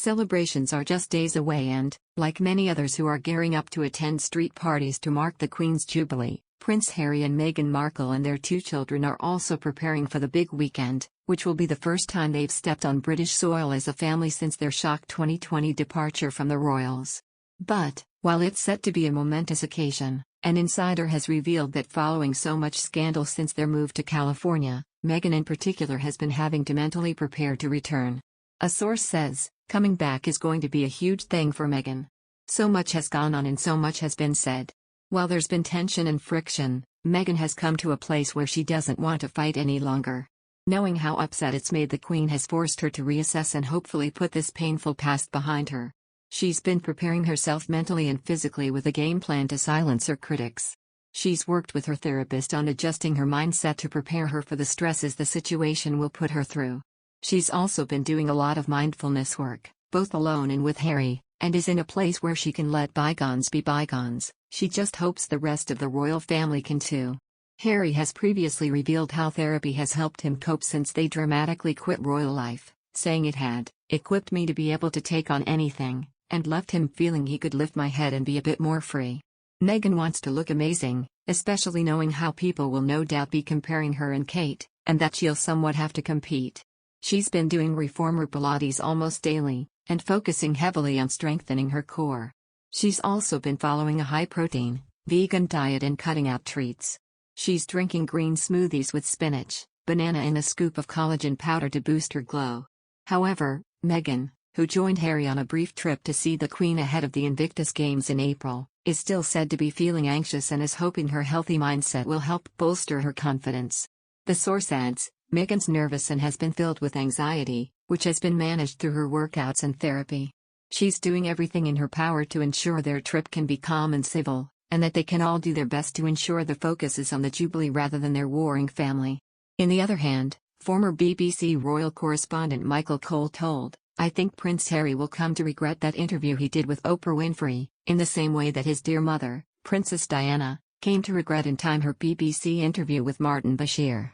Celebrations are just days away and, like many others who are gearing up to attend street parties to mark the Queen's Jubilee, Prince Harry and Meghan Markle and their 2 children are also preparing for the big weekend, which will be the first time they've stepped on British soil as a family since their shock 2020 departure from the royals. But, while it's set to be a momentous occasion, an insider has revealed that following so much scandal since their move to California, Meghan in particular has been having to mentally prepare to return. A source says, coming back is going to be a huge thing for Meghan. So much has gone on and so much has been said. While there's been tension and friction, Meghan has come to a place where she doesn't want to fight any longer. Knowing how upset it's made the Queen has forced her to reassess and hopefully put this painful past behind her. She's been preparing herself mentally and physically with a game plan to silence her critics. She's worked with her therapist on adjusting her mindset to prepare her for the stresses the situation will put her through. She's also been doing a lot of mindfulness work, both alone and with Harry, and is in a place where she can let bygones be bygones. She just hopes the rest of the royal family can too. Harry has previously revealed how therapy has helped him cope since they dramatically quit royal life, saying it had equipped me to be able to take on anything, and left him feeling he could lift my head and be a bit more free. Meghan wants to look amazing, especially knowing how people will no doubt be comparing her and Kate, and that she'll somewhat have to compete. She's been doing reformer Pilates almost daily, and focusing heavily on strengthening her core. She's also been following a high-protein, vegan diet and cutting out treats. She's drinking green smoothies with spinach, banana and a scoop of collagen powder to boost her glow. However, Meghan, who joined Harry on a brief trip to see the Queen ahead of the Invictus Games in April, is still said to be feeling anxious and is hoping her healthy mindset will help bolster her confidence. The source adds, Meghan's nervous and has been filled with anxiety, which has been managed through her workouts and therapy. She's doing everything in her power to ensure their trip can be calm and civil, and that they can all do their best to ensure the focus is on the Jubilee rather than their warring family. On the other hand, former BBC royal correspondent Michael Cole told, I think Prince Harry will come to regret that interview he did with Oprah Winfrey, in the same way that his dear mother, Princess Diana, came to regret in time her BBC interview with Martin Bashir.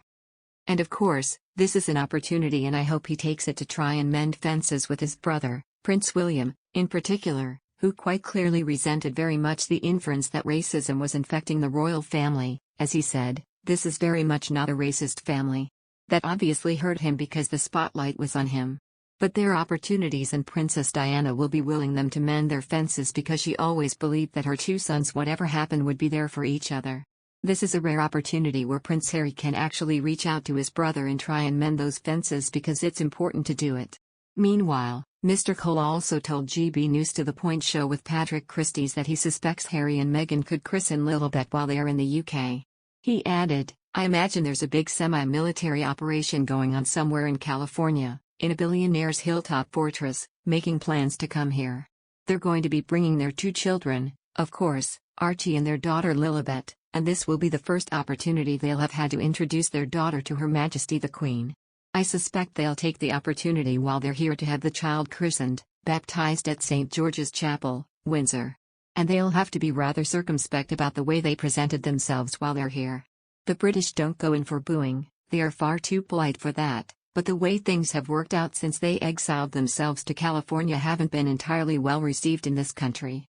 And of course, this is an opportunity and I hope he takes it to try and mend fences with his brother, Prince William, in particular, who quite clearly resented very much the inference that racism was infecting the royal family. As he said, this is very much not a racist family. That obviously hurt him because the spotlight was on him. But there are opportunities and Princess Diana will be willing them to mend their fences because she always believed that her 2 sons whatever happened would be there for each other. This is a rare opportunity where Prince Harry can actually reach out to his brother and try and mend those fences because it's important to do it. Meanwhile, Mr. Cole also told GB News To The Point show with Patrick Christie's that he suspects Harry and Meghan could christen Lilibet while they are in the UK. He added, I imagine there's a big semi-military operation going on somewhere in California, in a billionaire's hilltop fortress, making plans to come here. They're going to be bringing their 2 children, of course, Archie and their daughter Lilibet, and this will be the first opportunity they'll have had to introduce their daughter to Her Majesty the Queen. I suspect they'll take the opportunity while they're here to have the child christened, baptized at St. George's Chapel, Windsor. And they'll have to be rather circumspect about the way they presented themselves while they're here. The British don't go in for booing, they are far too polite for that, but the way things have worked out since they exiled themselves to California haven't been entirely well received in this country.